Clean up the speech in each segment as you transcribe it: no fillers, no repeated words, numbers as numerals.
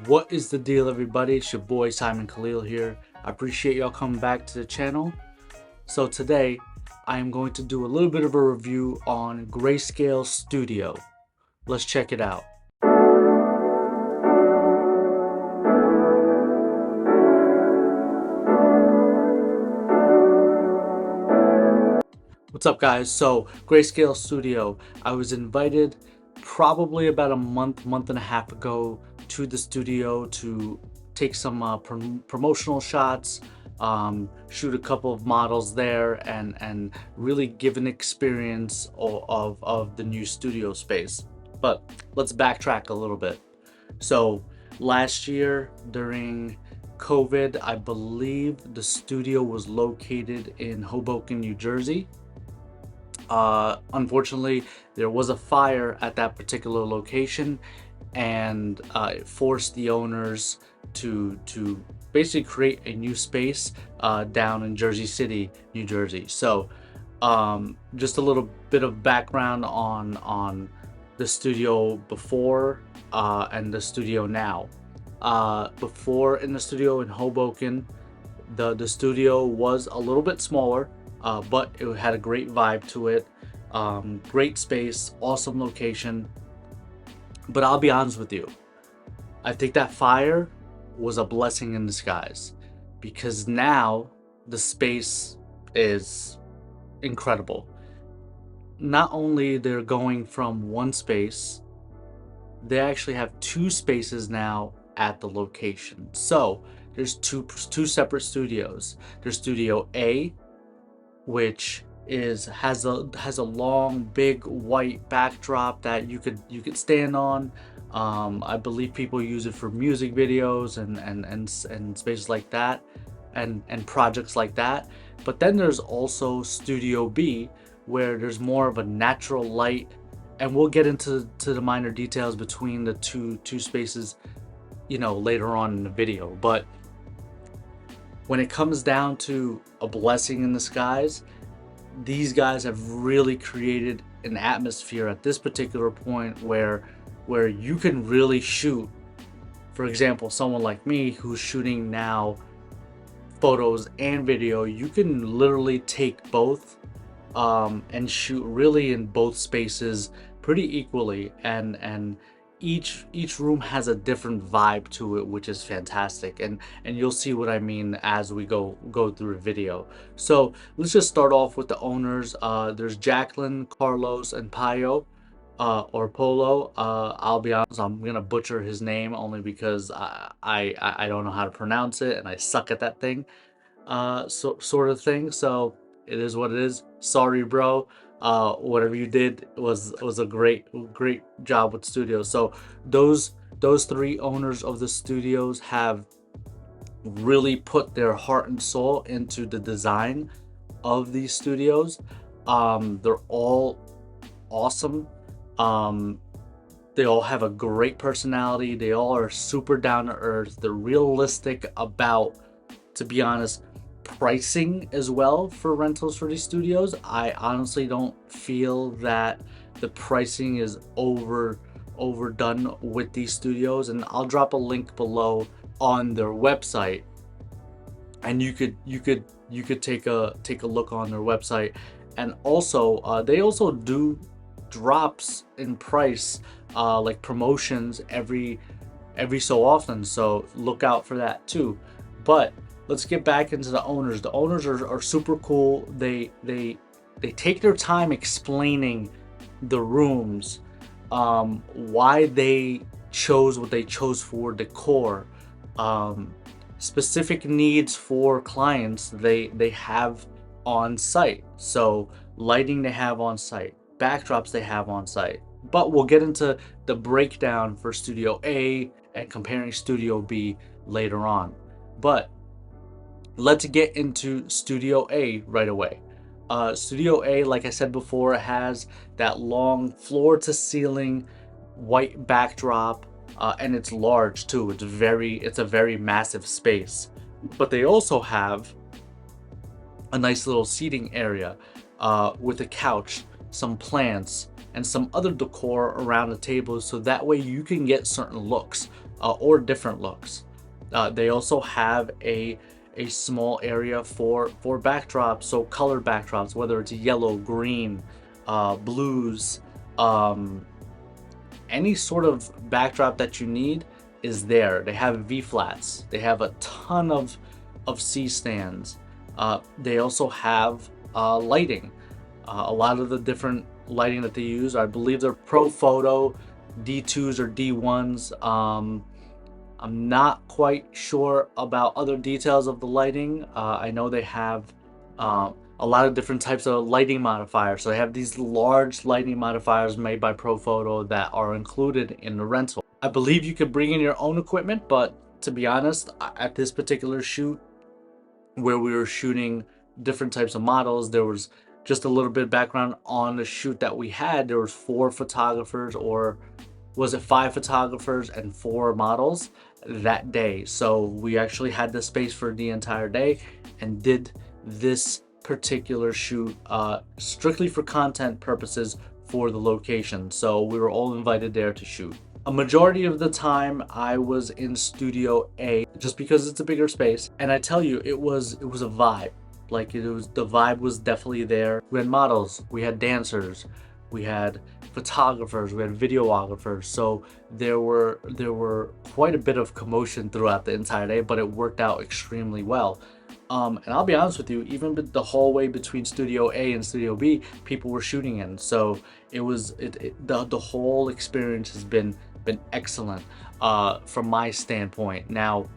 What is the deal, everybody? It's your boy Simon Khalil here. I appreciate y'all coming back to the channel. So today I am going to do a little bit of a review on Grayscale Studio. Let's check it out. What's up, guys? So Grayscale Studio, I was invited probably about a month and a half ago to the studio to take some promotional shots, shoot a couple of models there, and really give an experience of the new studio space. But let's backtrack a little bit. So last year during COVID, I believe the studio was located in Hoboken, New Jersey. Unfortunately, there was a fire at that particular location, and it forced the owners to basically create a new space down in Jersey City, New Jersey. So, just a little bit of background on the studio before and the studio now. Before, in the studio in Hoboken, the studio was a little bit smaller, but it had a great vibe to it. Great space, awesome location. But I'll be honest with you, I think that fire was a blessing in disguise, because now the space is incredible. Not only they're going from one space, they actually have two spaces now at the location. So there's two separate studios. There's Studio A, which has a long big white backdrop that you could stand on. I believe people use it for music videos and spaces like that, and projects like that. But then there's also Studio B, where there's more of a natural light, and we'll get into the minor details between the two spaces, later on in the video. But when it comes down to a blessing in disguise, these guys have really created an atmosphere at this particular point where you can really shoot. For example, someone like me who's shooting now photos and video, you can literally take both and shoot really in both spaces pretty equally, and each room has a different vibe to it, which is fantastic, and you'll see what I mean as we go through the video. So let's just start off with the owners. There's Jacqueline, Carlos, and Payo, or Polo. I'll be honest, I'm gonna butcher his name only because I don't know how to pronounce it, and I suck at that thing, so sort of thing. So it is what it is. Sorry, bro. Whatever you did was a great job with studios. So those three owners of the studios have really put their heart and soul into the design of these studios. They're all awesome. They all have a great personality. They all are super down to earth. They're realistic about, to be honest, pricing as well for rentals for these studios. I honestly don't feel that the pricing is overdone with these studios, and I'll drop a link below on their website, and you could take a look on their website. And also they also do drops in price, like promotions every so often, so look out for that too. But let's get back into the owners. The owners are super cool. They take their time explaining the rooms, why they chose what they chose for decor, specific needs for clients they have on site. So lighting they have on site, backdrops they have on site. But we'll get into the breakdown for Studio A and comparing Studio B later on. But let's get into Studio A right away. Studio A, like I said before, has that long floor to ceiling white backdrop, and it's large too. It's a very massive space. But they also have a nice little seating area with a couch, some plants, and some other decor around the tables, so that way you can get certain looks or different looks. They also have a small area for backdrops, so colored backdrops, whether it's yellow, green, blues, any sort of backdrop that you need is there. They have V flats. They have a ton of C stands. They also have lighting. A lot of the different lighting that they use, I believe they're Pro Photo D2s or D1s. I'm not quite sure about other details of the lighting. I know they have a lot of different types of lighting modifiers. So they have these large lighting modifiers made by Pro Photo that are included in the rental. I believe you could bring in your own equipment, but to be honest, at this particular shoot where we were shooting different types of models, there was just a little bit of background on the shoot that we had. There was 4 photographers, or was it 5 photographers and 4 models that day. So we actually had the space for the entire day and did this particular shoot strictly for content purposes for the location. So we were all invited there to shoot. A majority of the time I was in Studio A just because it's a bigger space, and I tell you, it was a vibe. Like, the vibe was definitely there. We had models, we had dancers, we had photographers, we had videographers. So there were quite a bit of commotion throughout the entire day, but it worked out extremely well. And I'll be honest with you, even the hallway between Studio A and Studio B, people were shooting in. So the whole experience has been excellent from my standpoint. Now,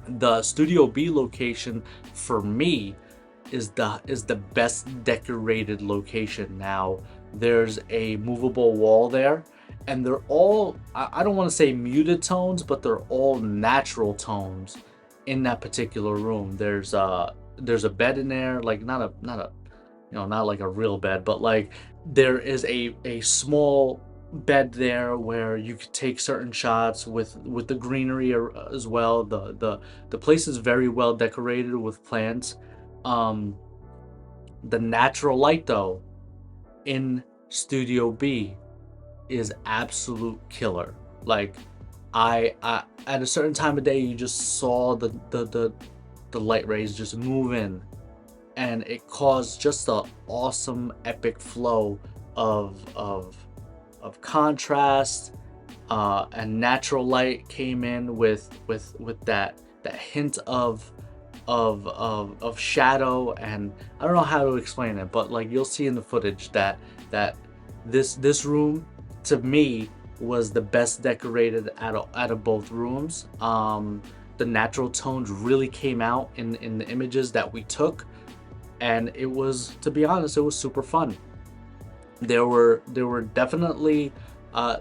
the Studio B location for me is the best decorated location. Now, there's a movable wall there, and they're all, I don't want to say muted tones, but they're all natural tones in that particular room. There's a bed in there, like not a not like a real bed, but like there is a small bed there where you could take certain shots with the greenery as well. The place is very well decorated with plants. The natural light though in Studio B is absolute killer. Like, I at a certain time of day, you just saw the light rays just move in, and it caused just an awesome epic flow of contrast, and natural light came in with that hint of shadow. And I don't know how to explain it, but like, you'll see in the footage that this room to me was the best decorated out of both rooms. The natural tones really came out in the images that we took, and it was, to be honest, it was super fun. There were definitely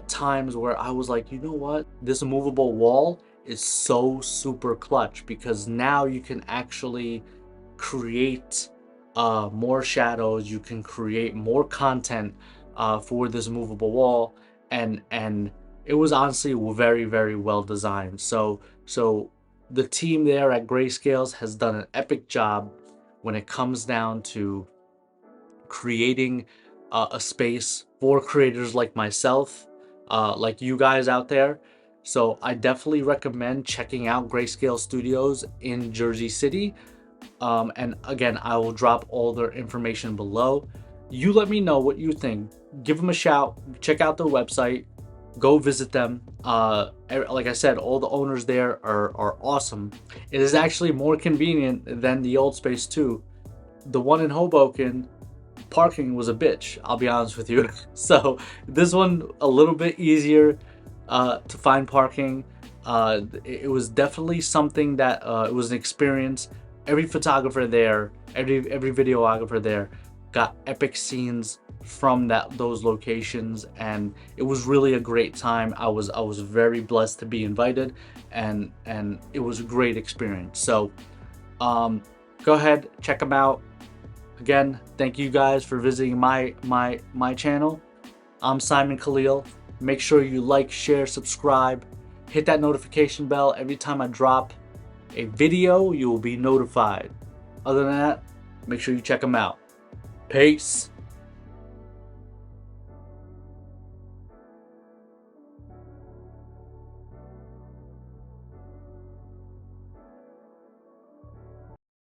times where I was like, you know what, this movable wall is so super clutch, because now you can actually create more shadows, you can create more content for this movable wall, and it was honestly very, very well designed. So the team there at Grayscales has done an epic job when it comes down to creating a space for creators like myself, like you guys out there. So I definitely recommend checking out Grayscale Studios in Jersey City. And again, I will drop all their information below. You let me know what you think. Give them a shout. Check out their website. Go visit them. Like I said, all the owners there are awesome. It is actually more convenient than the old space too. The one in Hoboken, parking was a bitch, I'll be honest with you. So this one a little bit easier to find parking. It was definitely something that it was an experience. Every photographer there, every videographer there got epic scenes from those locations, and it was really a great time. I was very blessed to be invited, and it was a great experience. So go ahead, check them out. Again, thank you guys for visiting my channel. I'm Simon Khalil. Make sure you like, share, subscribe, hit that notification bell. Every time I drop a video, you will be notified. Other than that, make sure you check them out. Peace.